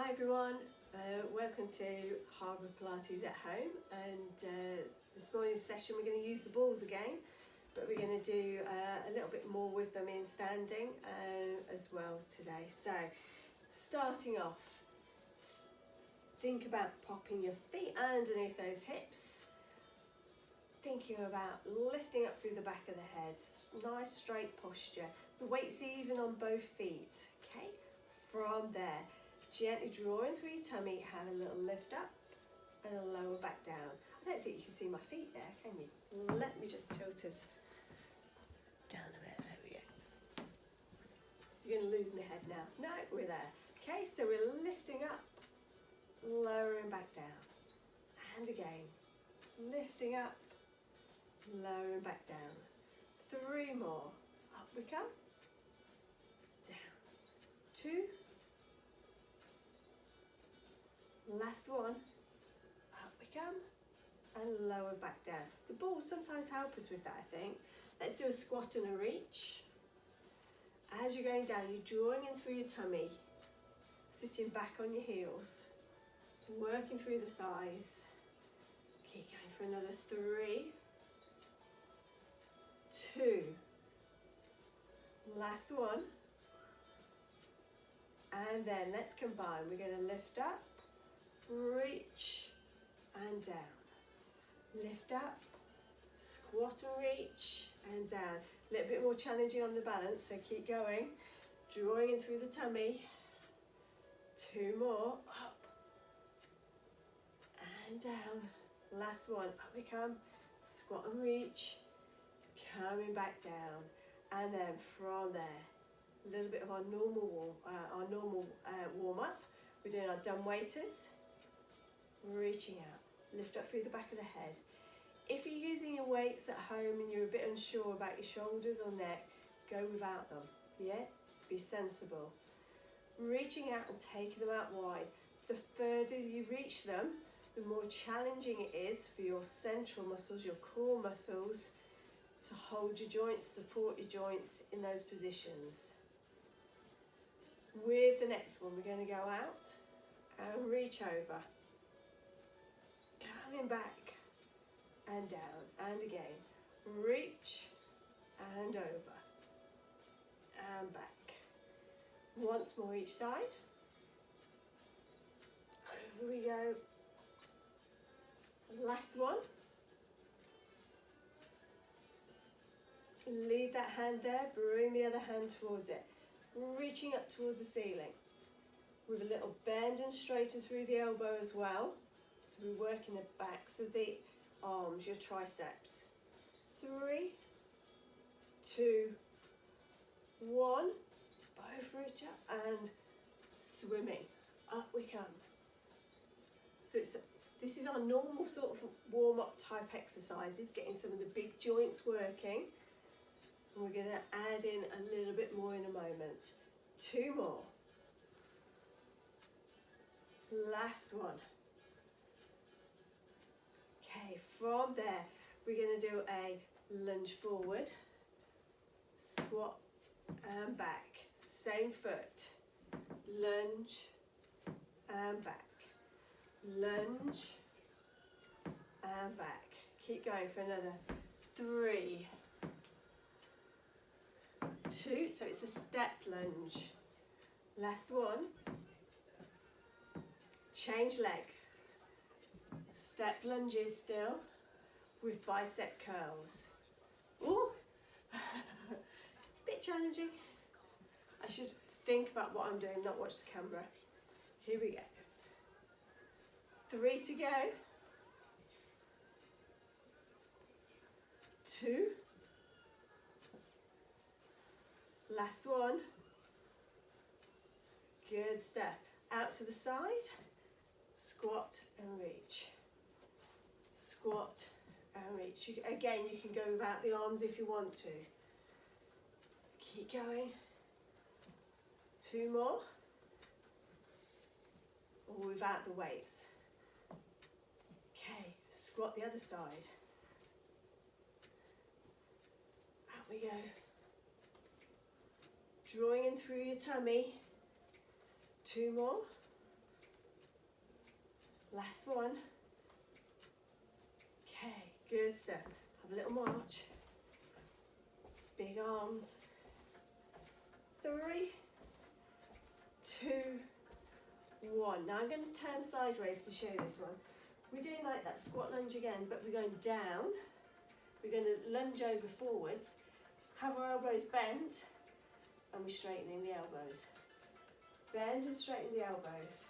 Hi everyone, welcome to HarboroughPilates at home, and this morning's session we're going to use the balls again, but we're going to do a little bit more with them in standing as well today. So starting off, think about popping your feet underneath those hips, thinking about lifting up through the back of the head, nice straight posture, the weight's even on both feet, okay? From there, gently drawing through your tummy, have a little lift up and a lower back down. I don't think you can see my feet there, can you? Let me just tilt us down a bit, there we go. You're going to lose my head now. No, we're there. Okay, so we're lifting up, lowering back down. And again, lifting up, lowering back down. 3 more. Up we come. Down. 2. Last one, up we come, and lower back down. The balls sometimes help us with that, I think. Let's do a squat and a reach. As you're going down, you're drawing in through your tummy, sitting back on your heels, working through the thighs. Keep going for another 3, 2, last one, and then let's combine. We're going to lift up, reach and down, lift up, squat and reach and down. A little bit more challenging on the balance, so keep going, drawing in through the tummy. 2 more, up and down. Last one, up we come, squat and reach, coming back down, and then from there, a little bit of our normal warm up. We're doing our dumb waiters. Reaching out, lift up through the back of the head. If you're using your weights at home and you're a bit unsure about your shoulders or neck, go without them, yeah? Be sensible. Reaching out and taking them out wide. The further you reach them, the more challenging it is for your central muscles, your core muscles, to hold your joints, support your joints in those positions. With the next one, we're going to go out and reach over. Coming back and down and again, reach and over and back. Once more each side. Over we go. Last one. Leave that hand there, bring the other hand towards it, reaching up towards the ceiling with a little bend and straighten through the elbow as well. So we're working the backs of the arms, your triceps. 3, 2, 1. Both reach up and swimming. Up we come. So this is our normal sort of warm-up type exercises, getting some of the big joints working. And we're going to add in a little bit more in a moment. 2 more. Last one. Okay, from there, we're going to do a lunge forward, squat and back. Same foot, lunge and back, lunge and back. Keep going for another 3, 2, so it's a step lunge. Last one, change leg. Step lunges still with bicep curls. Ooh, it's a bit challenging. I should think about what I'm doing, not watch the camera. Here we go. 3 to go. 2. Last one. Good step. Out to the side. Squat and reach. Squat and reach. Again, you can go without the arms if you want to. Keep going. 2 more. Or without the weights. Okay, squat the other side. Out we go. Drawing in through your tummy. 2 more. Last one. Okay, good stuff. Have a little march. Big arms. 3, 2, 1. Now I'm going to turn sideways to show you this one. We're doing like that squat lunge again, but we're going down. We're going to lunge over forwards, have our elbows bent, and we're straightening the elbows. Bend and straighten the elbows.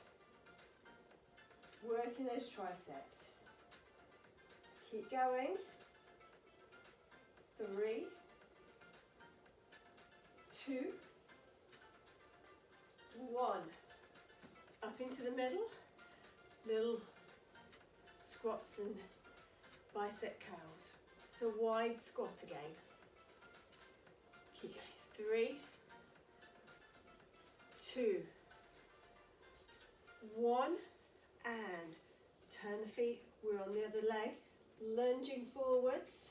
Working those triceps. Keep going. 3, 2, 1. Up into the middle. Little squats and bicep curls. It's a wide squat again. Keep going. 3, 2, 1, and turn the feet. We're on the other leg, lunging forwards,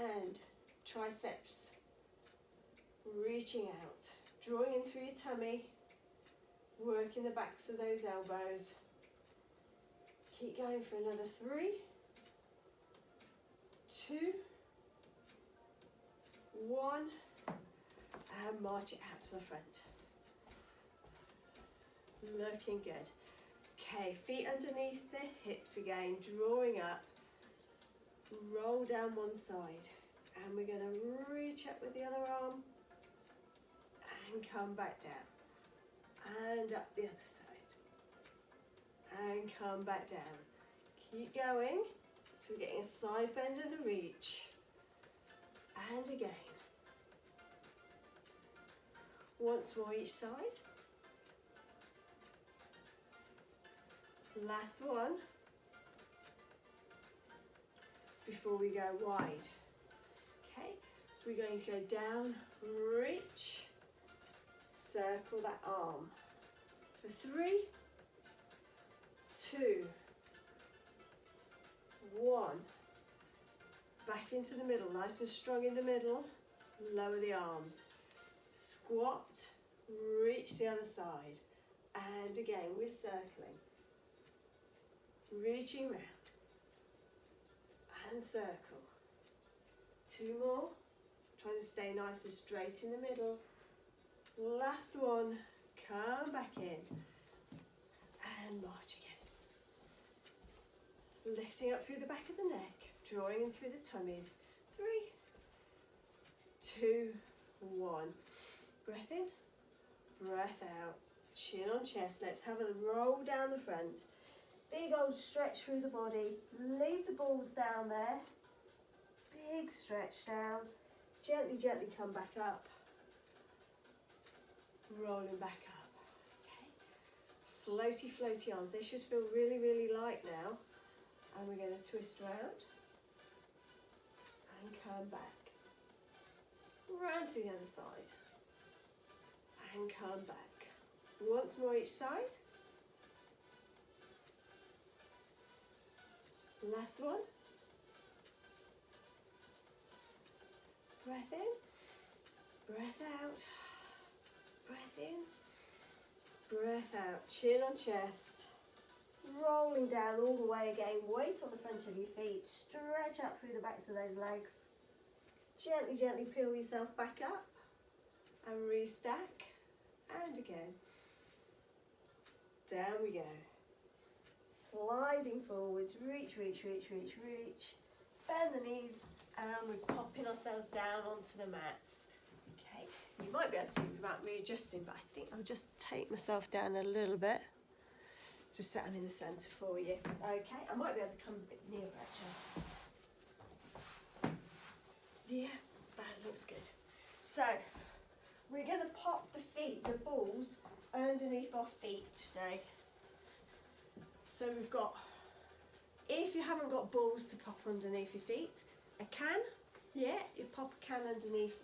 and triceps reaching out, drawing in through your tummy, working the backs of those elbows. Keep going for another 3, 2, 1, and march it out to the front. Looking good. Okay, feet underneath the hips again, drawing up, roll down one side, and we're going to reach up with the other arm and come back down, and up the other side, and come back down. Keep going, so we're getting a side bend and a reach, and again. Once more each side. Last one before we go wide. Okay, we're going to go down, reach, circle that arm for 3, 2, 1. Back into the middle, nice and strong in the middle. Lower the arms. Squat, reach the other side, and again we're circling. Reaching round and circle. 2 more. Trying to stay nice and straight in the middle. Last one. Come back in and march again. Lifting up through the back of the neck, drawing in through the tummies. 3, 2, 1. Breath in, breath out. Chin on chest. Let's have a roll down the front. Big old stretch through the body. Leave the balls down there. Big stretch down. Gently, gently come back up. Rolling back up. Okay. Floaty, floaty arms. They should feel really, really light now. And we're going to twist round. And come back. Round to the other side. And come back. Once more each side. Last one. Breath in, breath out, breath in, breath out. Chin on chest, rolling down all the way again. Weight on the front of your feet. Stretch up through the backs of those legs. Gently, gently peel yourself back up and restack. And again. Down we go. Sliding forwards, reach, reach, reach, reach, reach. Bend the knees, and we're popping ourselves down onto the mats. Okay, you might be able to see without readjusting, but I think I'll just take myself down a little bit, just so I'm in the centre for you. Okay, I might be able to come a bit nearer actually. Yeah, that looks good. So, we're going to pop the feet, the balls, underneath our feet today. So we've got, if you haven't got balls to pop underneath your feet, a can, yeah, you pop a can underneath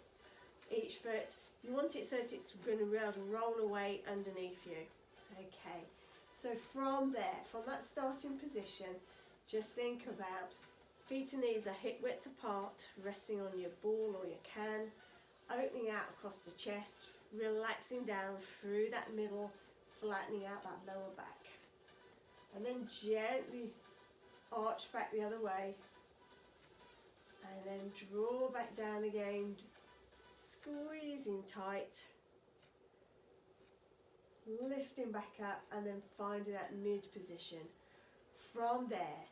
each foot. You want it so that it's going to be able to roll away underneath you. Okay, so from there, from that starting position, just think about feet and knees are hip width apart, resting on your ball or your can, opening out across the chest, relaxing down through that middle, flattening out that lower back. And then gently arch back the other way. And then draw back down again, squeezing tight. Lifting back up and then finding that mid position. From there,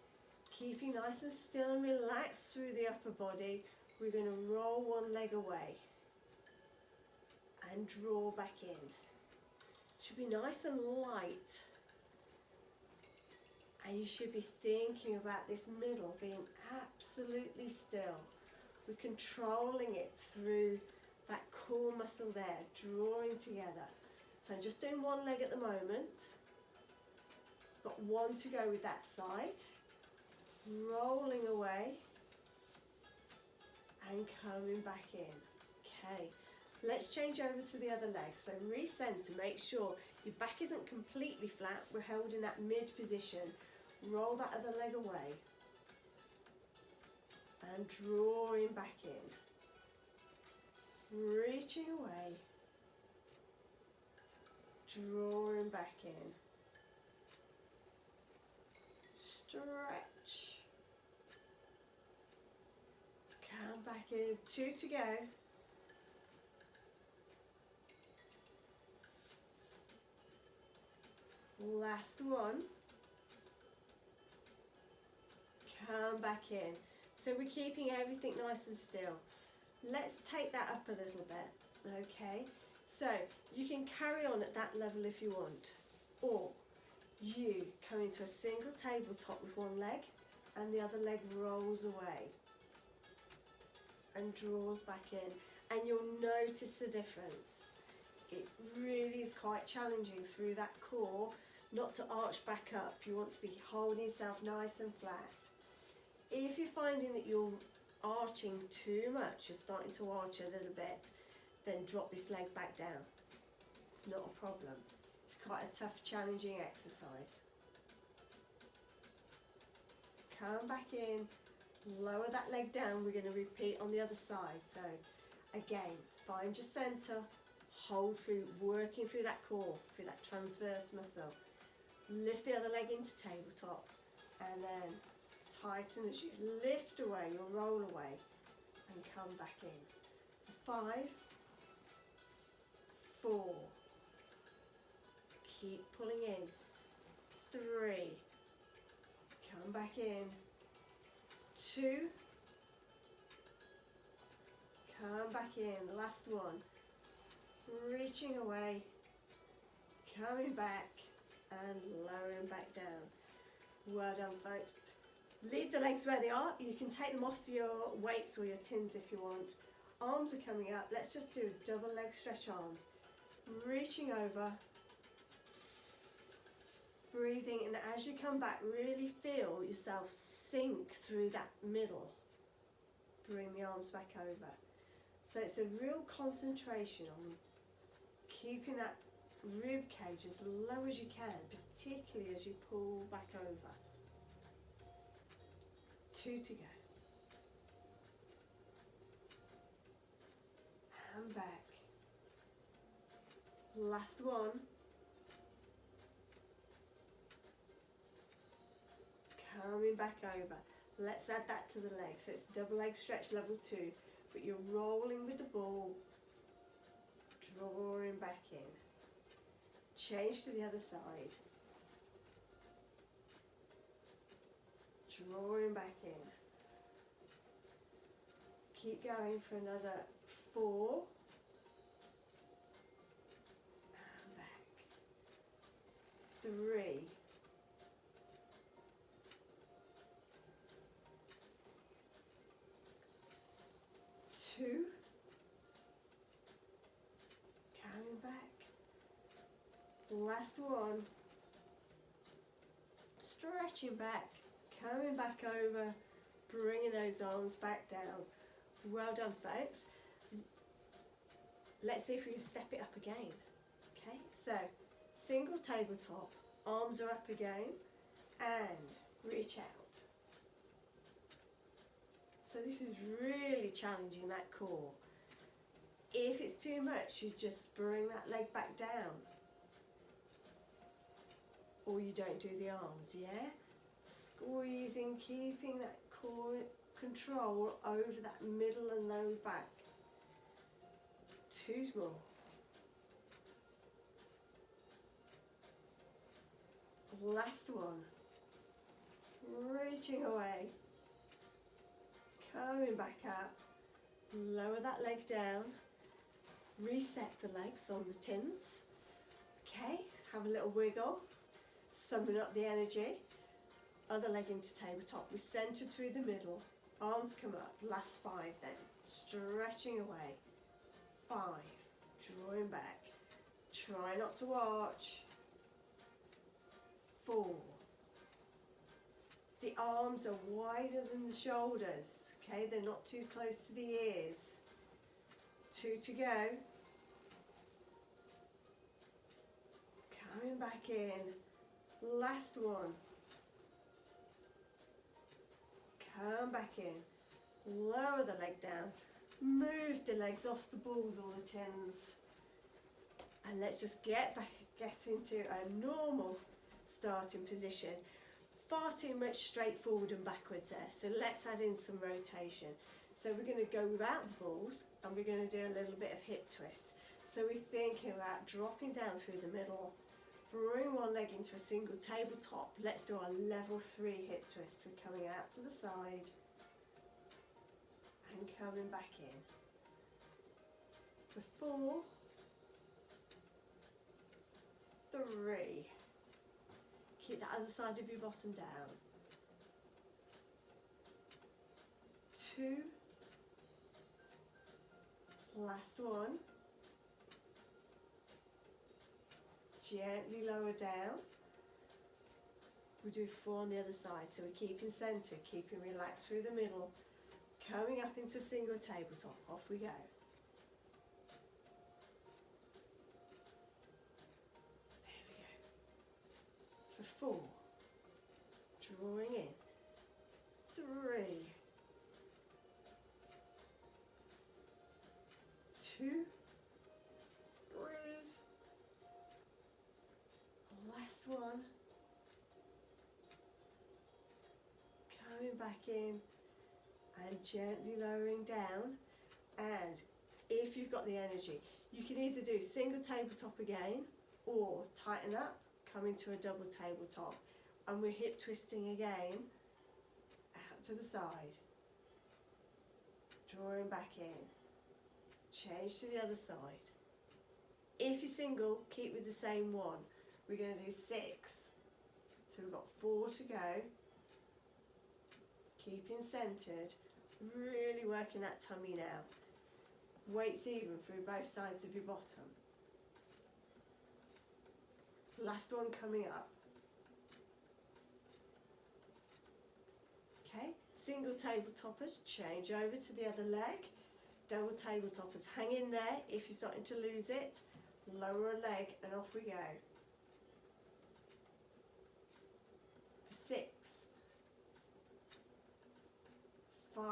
keeping nice and still and relaxed through the upper body, we're going to roll one leg away and draw back in. Should be nice and light. And you should be thinking about this middle being absolutely still. We're controlling it through that core muscle there, drawing together. So I'm just doing one leg at the moment. Got one to go with that side. Rolling away and coming back in. Okay, let's change over to the other leg. So recenter, make sure your back isn't completely flat. We're held in that mid position. Roll that other leg away and drawing back in. Reaching away, drawing back in. Stretch. Come back in. 2 to go. Last one. Come back in. So we're keeping everything nice and still. Let's take that up a little bit. Okay. So you can carry on at that level if you want. Or you come into a single tabletop with one leg and the other leg rolls away and draws back in, and you'll notice the difference. It really is quite challenging through that core not to arch back up. You want to be holding yourself nice and flat. If you're finding that you're arching too much, you're starting to arch a little bit, then drop this leg back down. It's not a problem. It's quite a tough, challenging exercise. Come back in, lower that leg down. We're going to repeat on the other side. So again, find your center, hold through, working through that core, through that transverse muscle. Lift the other leg into tabletop and then tighten as you lift away, you'll roll away and come back in. 5, 4, keep pulling in. 3, come back in. 2, come back in. Last one. Reaching away, coming back and lowering back down. Well done, folks. Leave the legs where they are. You can take them off your weights or your tins if you want. Arms are coming up. Let's just do double leg stretch arms. Reaching over, breathing, and as you come back, really feel yourself sink through that middle. Bring the arms back over. So it's a real concentration on keeping that rib cage as low as you can, particularly as you pull back over. 2 to go. And back. Last one. Coming back over. Let's add that to the leg. So it's double leg stretch level 2, but you're rolling with the ball, drawing back in. Change to the other side. Drawing back in. Keep going for another 4. And back. 3. 2. Coming back. Last one. Stretching back. Coming back over. Bringing those arms back down. Well done, folks. Let's see if we can step it up again. Okay, so single tabletop. Arms are up again. And reach out. So this is really challenging that core. If it's too much, you just bring that leg back down. or you don't do the arms, yeah? Squeezing, keeping that core control over that middle and lower back. 2 more. Last one. Reaching away. Coming back up. Lower that leg down. Reset the legs on the tins. Okay, have a little wiggle. Summon up the energy. Other leg into tabletop. We're centered through the middle. Arms come up. Last 5 then. Stretching away. 5. Drawing back. Try not to arch. 4. The arms are wider than the shoulders. Okay, they're not too close to the ears. 2 to go. Coming back in. Last one. Come back in. Lower the leg down. Move the legs off the balls or the tins. And let's just get into a normal starting position. Far too much straight forward and backwards there. So let's add in some rotation. So we're going to go without the balls and we're going to do a little bit of hip twist. So we're thinking about dropping down through the middle, bring one leg into a single tabletop. Let's do our level 3 hip twist. We're coming out to the side and coming back in. For 4, 3. Keep that other side of your bottom down. 2. Last one. Gently lower down. We'll do 4 on the other side. So we're keeping centered, keeping relaxed through the middle. Coming up into a single tabletop. Off we go. For 4, drawing in, 3, 2, squeeze, last one, coming back in and gently lowering down. And if you've got the energy, you can either do single tabletop again or tighten up, come into a double tabletop, and we're hip twisting again, out to the side, drawing back in, change to the other side. If you're single, keep with the same one. We're going to do 6, so we've got 4 to go, keeping centered, really working that tummy now, weights even through both sides of your bottom. Last one coming up. Okay, single tabletoppers, change over to the other leg. Double tabletoppers, hang in there. If you're starting to lose it, lower a leg and off we go. For 6, 5,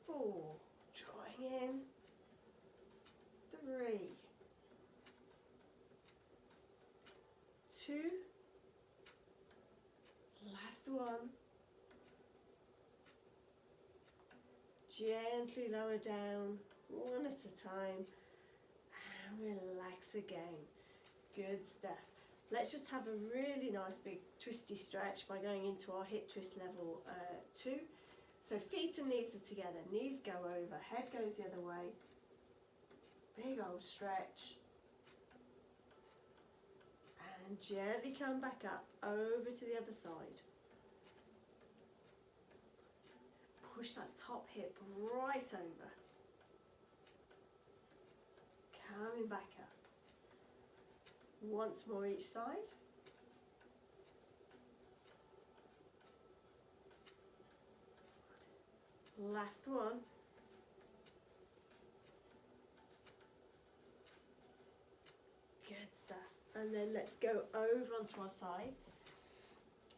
4, drawing in, 3, 2, last one, gently lower down, one at a time, and relax again. Good stuff. Let's just have a really nice big twisty stretch by going into our hip twist level 2. So feet and knees are together, knees go over, head goes the other way, big old stretch. And gently come back up, over to the other side. Push that top hip right over. Coming back up. Once more each side. Last one. Good stuff. And then let's go over onto our sides.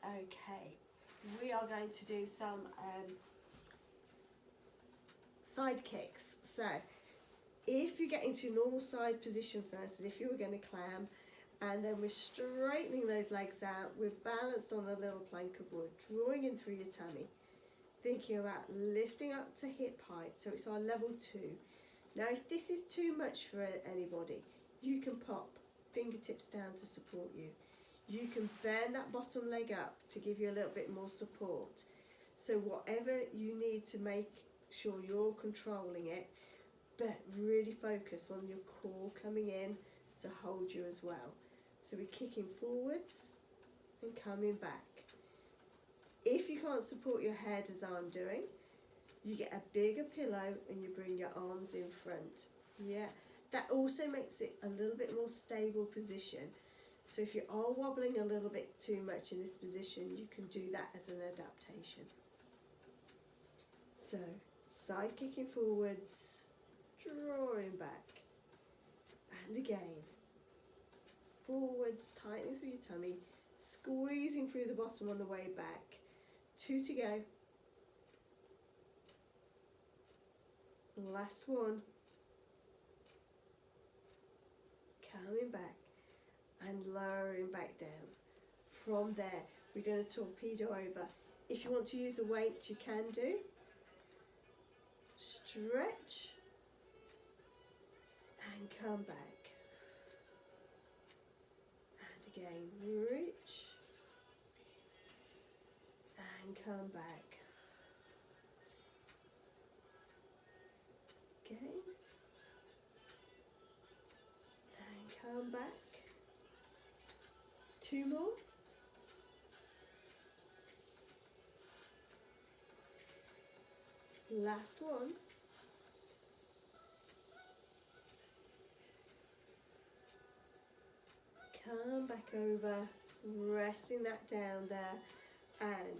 Okay, we are going to do some side kicks. So if you get into normal side position first, as if you were going to clam, And then we're straightening those legs out. We're balanced on a little plank of wood, drawing in through your tummy. Thinking about lifting up to hip height, so it's our level 2. Now if this is too much for anybody, you can pop fingertips down to support you. You can bend that bottom leg up to give you a little bit more support. So whatever you need to make sure you're controlling it, but really focus on your core coming in to hold you as well. So we're kicking forwards and coming back. If you can't support your head as I'm doing, you get a bigger pillow and you bring your arms in front. Yeah, that also makes it a little bit more stable position. So if you are wobbling a little bit too much in this position, you can do that as an adaptation. So side kicking forwards, drawing back, and again. Forwards, tightening through your tummy, squeezing through the bottom on the way back. 2 to go. Last one. Coming back and lowering back down. From there, we're going to torpedo over. If you want to use a weight, you can do. Stretch and come back. And again, reach and come back. Again. And come back. 2 more. Last one. Come back over, resting that down there, and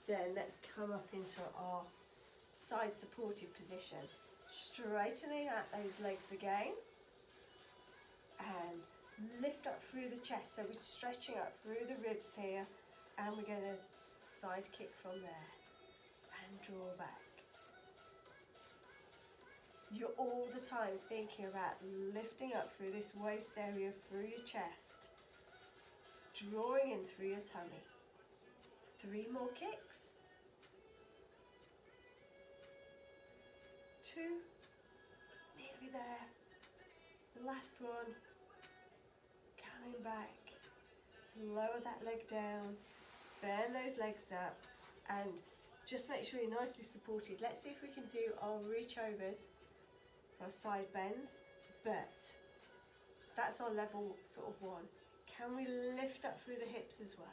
then let's come up into our side supported position. Straightening out those legs again, and lift up through the chest. So we're stretching up through the ribs here, and we're going to side kick from there and draw back. You're all the time thinking about lifting up through this waist area, through your chest, drawing in through your tummy. 3 more kicks. 2, nearly there. Last one. Coming back. Lower that leg down. Bend those legs up, and just make sure you're nicely supported. Let's see if we can do our reach overs. Our side bends, but that's our level sort of 1. Can we lift up through the hips as well?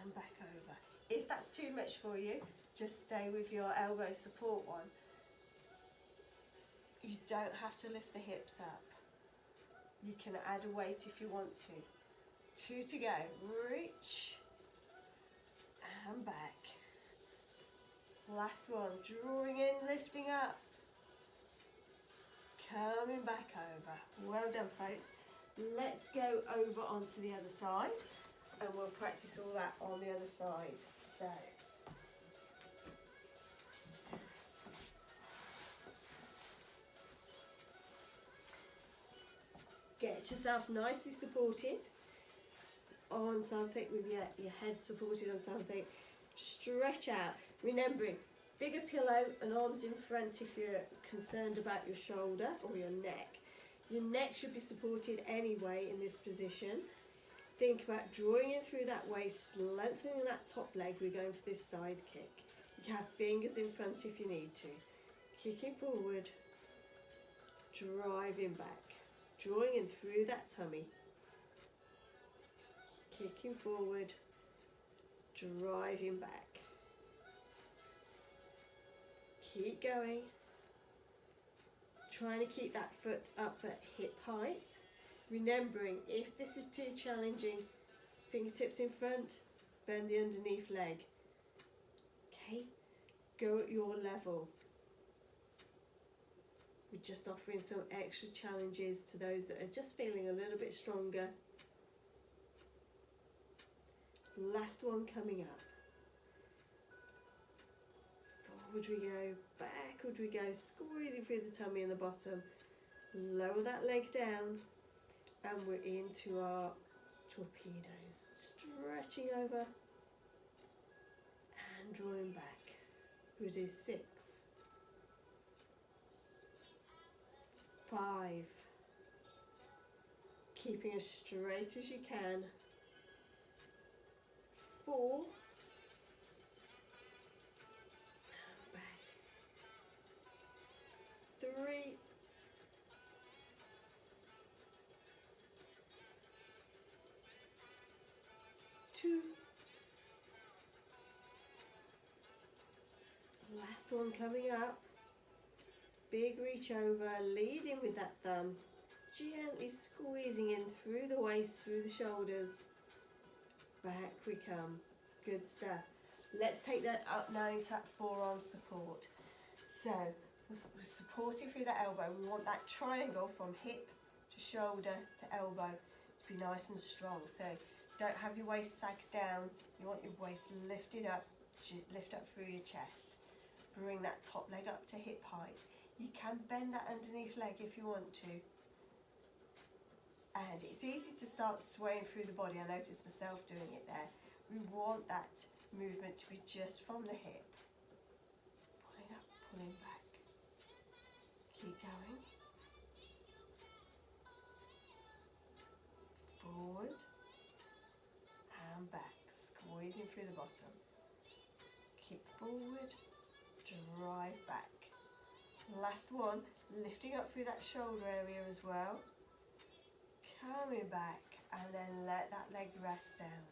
And back over. If that's too much for you, just stay with your elbow support one. You don't have to lift the hips up. You can add a weight if you want to. 2 to go. Reach and back. Last one. Drawing in, lifting up. Coming back over. Well done, folks. Let's go over onto the other side, and we'll practice all that on the other side. So, get yourself nicely supported on something with your head supported on something. Stretch out. Remembering, bigger pillow and arms in front if you're concerned about your shoulder or your neck. Your neck should be supported anyway in this position. Think about drawing in through that waist, lengthening that top leg. We're going for this side kick. You can have fingers in front if you need to. Kicking forward, driving back, drawing in through that tummy. Kicking forward, driving back. Keep going. Trying to keep that foot up at hip height. Remembering, if this is too challenging, fingertips in front, bend the underneath leg. Okay, go at your level. We're just offering some extra challenges to those that are just feeling a little bit stronger. Last one coming up. Forward we go, backward we go, squeezing through the tummy and the bottom. Lower that leg down And we're into our torpedoes. Stretching over and drawing back. We'll do 6, 5, keeping as straight as you can, 4, and back, 3, 2, last one coming up, big reach over, leading with that thumb, gently squeezing in through the waist, through the shoulders, back we come, good stuff. Let's take that up now into that forearm support. So we're supporting through that elbow, we want that triangle from hip to shoulder to elbow to be nice and strong. So don't have your waist sag down, you want your waist lifted up, lift up through your chest. Bring that top leg up to hip height. You can bend that underneath leg if you want to. And it's easy to start swaying through the body. I noticed myself doing it there. We want that movement to be just from the hip. Pulling up, pulling back. Keep going. Forward and back. Squeezing through the bottom. Kick forward. Drive back. Last one, lifting up through that shoulder area as well. Coming back and then let that leg rest down.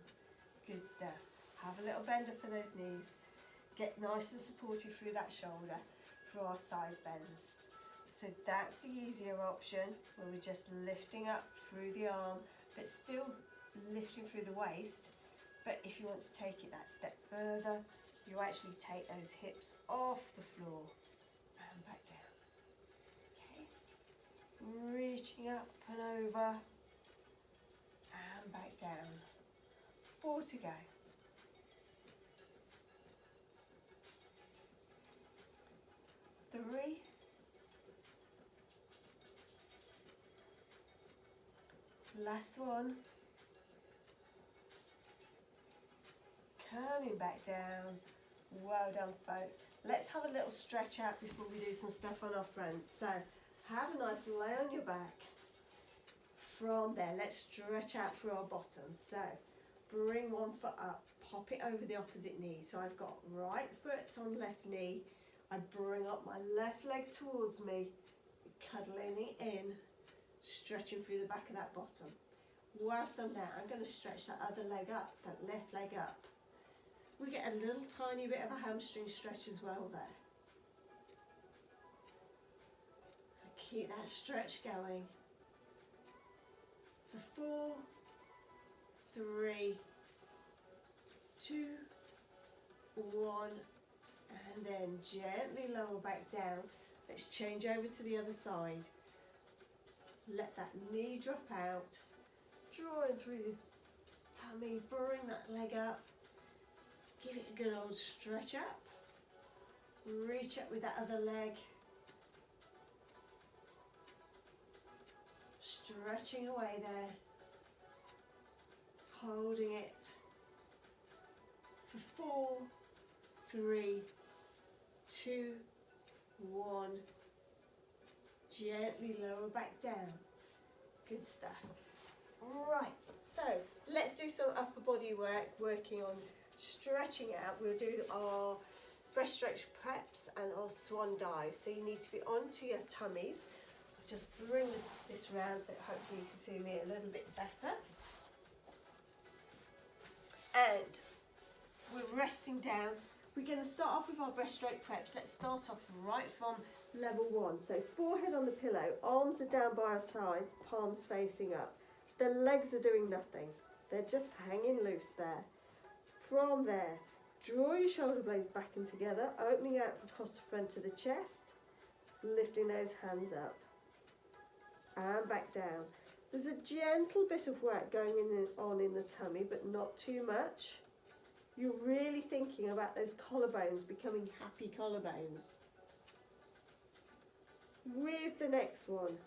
Good stuff. Have a little bend up in those knees. Get nice and supported through that shoulder for our side bends. So that's the easier option where we're just lifting up through the arm but still lifting through the waist. But if you want to take it that step further, you actually take those hips off the floor and back down. Okay. Reaching up and over and back down. 4 to go. 3. 'Last one. Coming back down. Well done, folks. Let's have a little stretch out before we do some stuff on our front. So have a nice lay on your back. From there, let's stretch out through our bottom. So bring one foot up, pop it over the opposite knee. So I've got right foot on left knee. I bring up my left leg towards me, cuddling it in, stretching through the back of that bottom. Whilst I'm there, I'm going to stretch that other leg up, that left leg up. We get a little tiny bit of a hamstring stretch as well there. So keep that stretch going. For 4, 3, 2, 1, and then gently lower back down. Let's change over to the other side. Let that knee drop out, drawing through the tummy, bring that leg up. Give it a good old stretch up. Reach up with that other leg. Stretching away there. Holding it. For 4, 3, 2, 1. Gently lower back down. Good stuff. Right, so let's do some upper body work, working on stretching out. We'll do our breast stretch preps and our swan dives. So you need to be onto your tummies. Just bring this round so hopefully you can see me a little bit better. And we're resting down. We're going to start off with our breast stroke preps. Let's start off right from level 1. So forehead on the pillow, arms are down by our sides, palms facing up. The legs are doing nothing. They're just hanging loose there. From there, draw your shoulder blades back in together, opening out across the front of the chest, lifting those hands up and back down. There's a gentle bit of work going on in the tummy, but not too much. You're really thinking about those collarbones becoming happy collarbones. With the next one,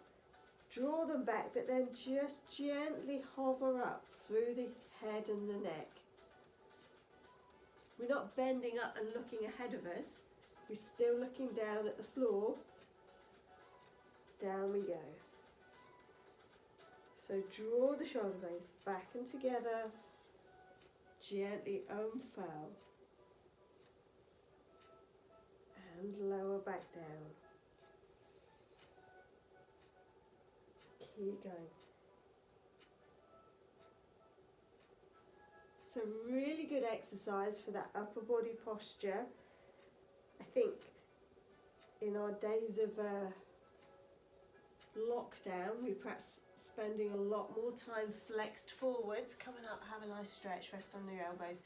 Draw them back, but then just gently hover up through the head and the neck. We're not bending up and looking ahead of us. We're still looking down at the floor. Down we go. So draw the shoulder blades back and together. Gently unfurl. And lower back down. Keep going. So really good exercise for that upper body posture. I think in our days of lockdown, we're perhaps spending a lot more time flexed forwards, coming up, have a nice stretch, rest on your elbows.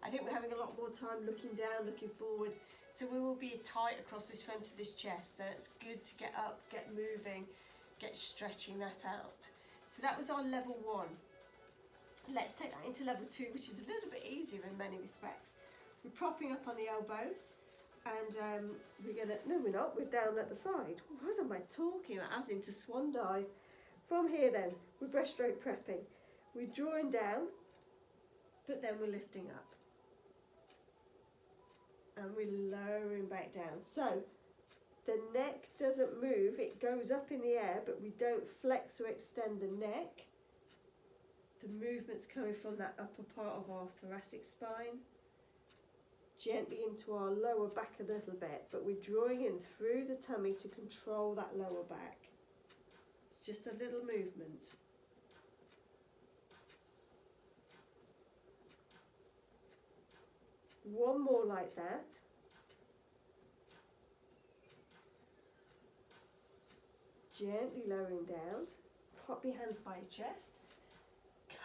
I think we're having a lot more time looking down, looking forwards, so we will be tight across this front of this chest, so it's good to get up, get moving, get stretching that out. So that was our level 1. Let's take that into level 2, which is a little bit easier in many respects. We're propping up on the elbows, and we're gonna, no we're not, we're down at the side. What am I talking about? I was into swan dive. From here then, we're breaststroke prepping. We're drawing down, but then we're lifting up. And we're lowering back down. So the neck doesn't move, it goes up in the air, but we don't flex or extend the neck. The movement's coming from that upper part of our thoracic spine, gently into our lower back a little bit, but we're drawing in through the tummy to control that lower back. It's just a little movement. One more like that. Gently lowering down. Pop your hands by your chest.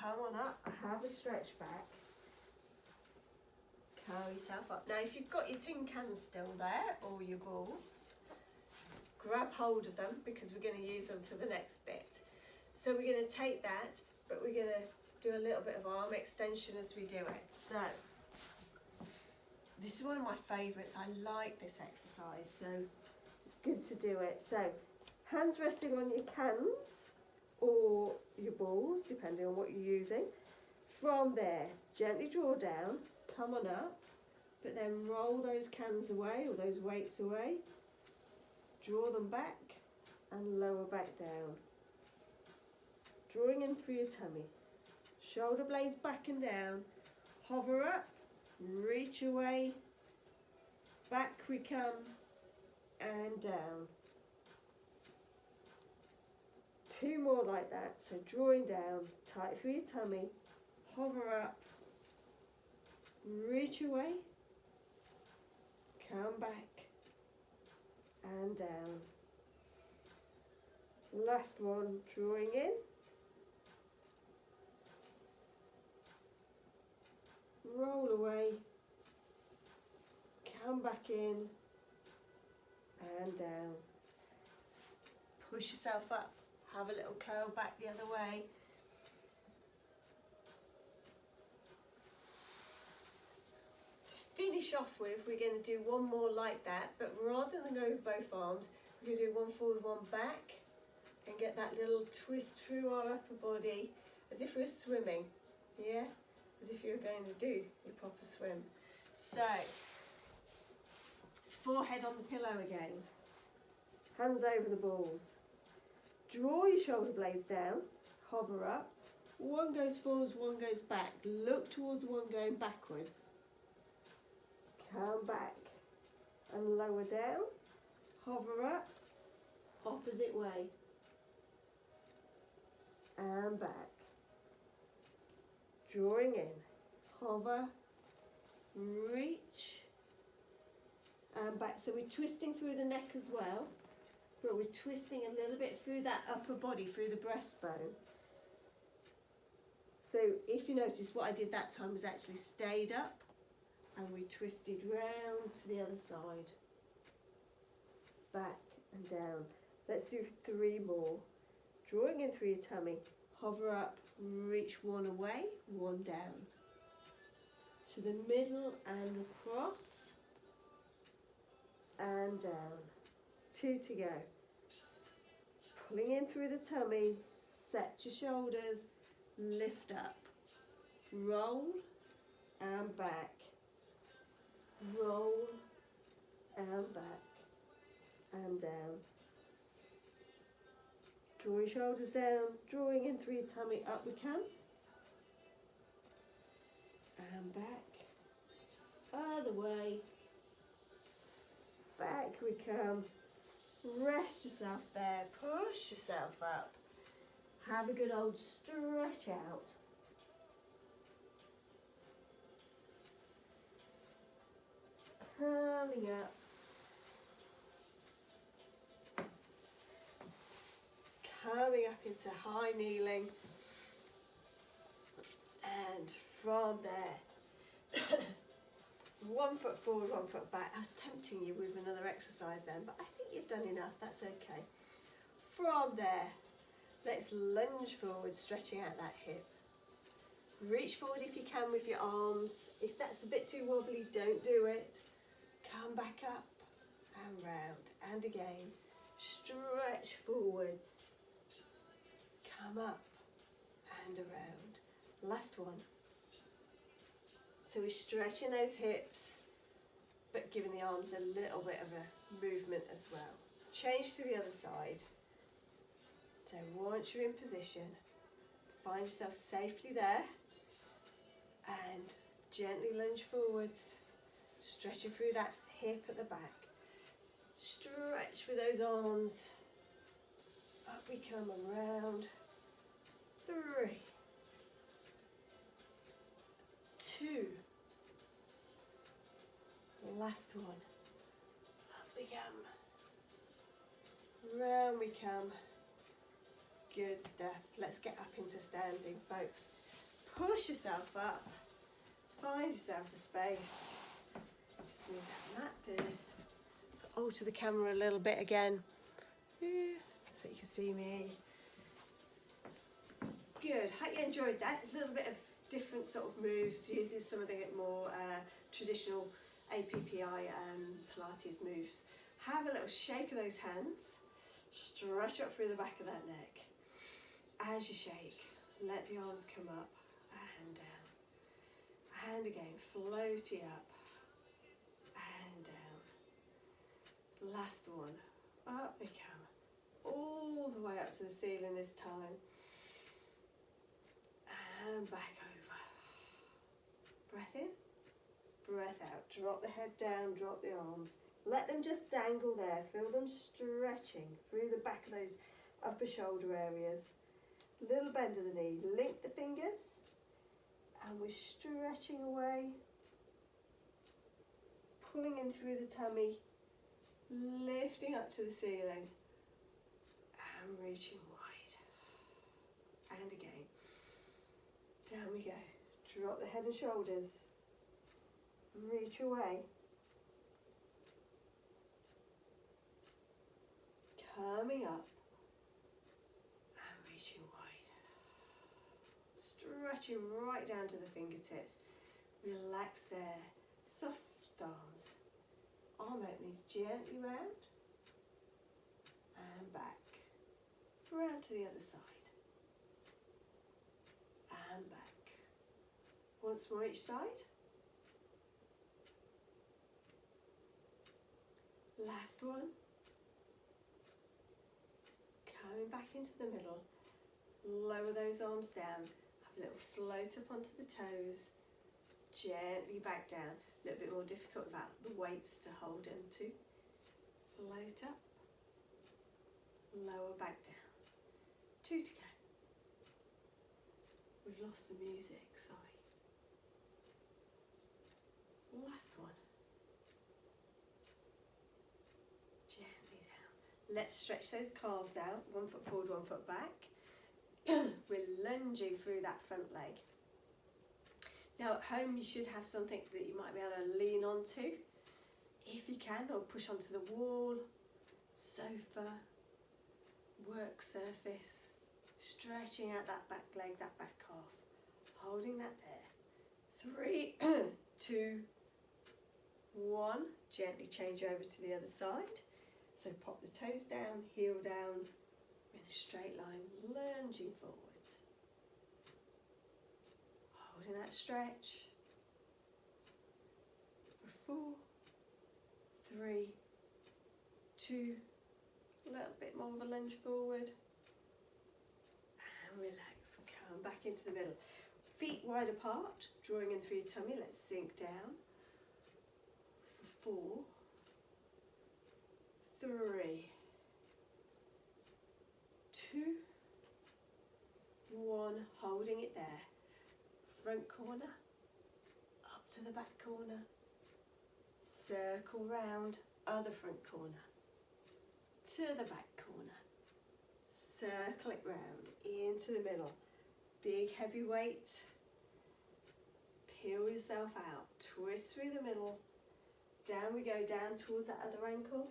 Come on up, have a stretch back. Curl yourself up. Now if you've got your tin cans still there, or your balls, grab hold of them because we're going to use them for the next bit. So we're going to take that, but we're going to do a little bit of arm extension as we do it. So this is one of my favourites. I like this exercise, so it's good to do it. So hands resting on your cans or your balls, depending on what you're using. From there, gently draw down, come on up, but then roll those cans away or those weights away. Draw them back and lower back down. Drawing in through your tummy. Shoulder blades back and down. Hover up, reach away, back we come, and down. 2 more like that, so drawing down, tight through your tummy, hover up, reach away, come back, and down. Last one, drawing in, roll away, come back in, and down. Push yourself up. Have a little curl back the other way. To finish off with, we're going to do one more like that, but rather than go with both arms, we're going to do one forward, one back, and get that little twist through our upper body, as if we're swimming, yeah? As if you're going to do your proper swim. So, forehead on the pillow again. Hands over the balls. Draw your shoulder blades down, hover up. One goes forwards, one goes back. Look towards the one going backwards. Come back and lower down. Hover up, opposite way. And back. Drawing in, hover, reach, and back. So we're twisting through the neck as well. But we're twisting a little bit through that upper body, through the breastbone. So if you notice, what I did that time was actually stayed up and we twisted round to the other side. Back and down. Let's do 3 more. Drawing in through your tummy, hover up, reach one away, one down. To the middle and across and down. 2 to go. Pulling in through the tummy, set your shoulders, lift up, roll and back, roll and back and down. Draw your shoulders down, drawing in through your tummy, up we can. And back, other way, back we come. Rest yourself there, push yourself up. Have a good old stretch out. Coming up. Coming up into high kneeling. And from there, 1 foot forward, 1 foot back. I was tempting you with another exercise then, but I think you've done enough, that's okay. From there, let's lunge forward, stretching out that hip. Reach forward if you can with your arms. If that's a bit too wobbly, don't do it. Come back up and round, and again. Stretch forwards. Come up and around. Last one. So we're stretching those hips, but giving the arms a little bit of a movement as well. Change to the other side. So once you're in position, find yourself safely there and gently lunge forwards, stretching through that hip at the back. Stretch with those arms. Up we come, around. 3, 2, last one. Up we come. Round we come. Good stuff. Let's get up into standing, folks. Push yourself up. Find yourself a space. Just move that mat there. So alter the camera a little bit again, so you can see me. Good. Hope you enjoyed that. A little bit of different sort of moves, using some of the more traditional APPI Pilates moves. Have a little shake of those hands. Stretch up through the back of that neck. As you shake, let the arms come up and down. And again, floaty up and down. Last one. Up they come. All the way up to the ceiling this time. And back over. Breath in, breath out. Drop the head down, drop the arms. Let them just dangle there. Feel them stretching through the back of those upper shoulder areas. Little bend of the knee. Link the fingers. And we're stretching away. Pulling in through the tummy. Lifting up to the ceiling. And reaching wide. And again. Down we go. Drop the head and shoulders. Reach away. Coming up. And reaching wide. Stretching right down to the fingertips. Relax there. Soft arms. Arm openings gently round. And back. Round to the other side. And back. Once more each side. Last one. Coming back into the middle. Lower those arms down. Have a little float up onto the toes. Gently back down. A little bit more difficult without the weights to hold into. Float up. Lower back down. 2 to go. We've lost the music, sorry. Last one. Gently down. Let's stretch those calves out. 1 foot forward, 1 foot back. We're lunging through that front leg. Now at home you should have something that you might be able to lean onto, if you can, or push onto the wall, sofa, work surface. Stretching out that back leg, that back calf. Holding that there. 3, 2, 1. Gently change over to the other side. So pop the toes down, heel down, in a straight line, lunging forwards. Holding that stretch. For 4, 3, 2, a little bit more of a lunge forward. And relax and come back into the middle. Feet wide apart, drawing in through your tummy. Let's sink down. For 4, 3, 2, 1. Holding it there. Front corner, up to the back corner. Circle round, other front corner. To the back corner. Circle it round, into the middle. Big heavy weight. Peel yourself out, twist through the middle. Down we go, down towards that other ankle.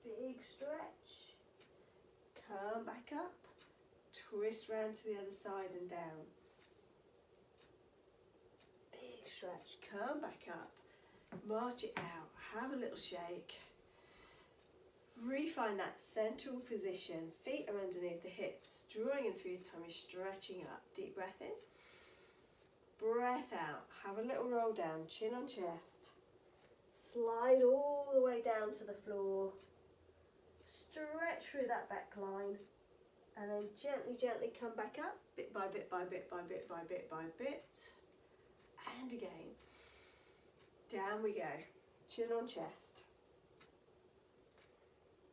Big stretch. Come back up. Twist round to the other side and down. Big stretch. Come back up. March it out. Have a little shake. Refine that central position. Feet are underneath the hips. Drawing in through your tummy, stretching up. Deep breath in. Breath out. Have a little roll down. Chin on chest. Slide all the way down to the floor. Stretch through that back line. And then gently, gently come back up. Bit by bit by bit by bit by bit by bit. And again. Down we go. Chin on chest.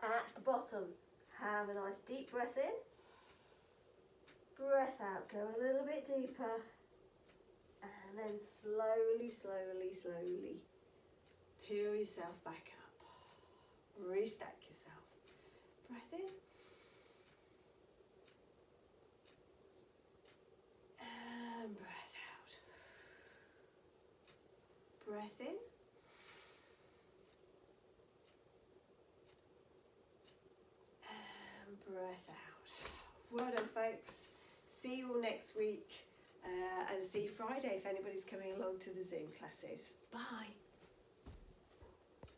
At the bottom, have a nice deep breath in. Breath out. Go a little bit deeper. And then slowly, slowly, slowly peel yourself back up. Restack yourself. Breath in. And breath out. Breath in. And breath out. Well done, folks. See you all next week. And see you Friday if anybody's coming along to the Zoom classes. Bye.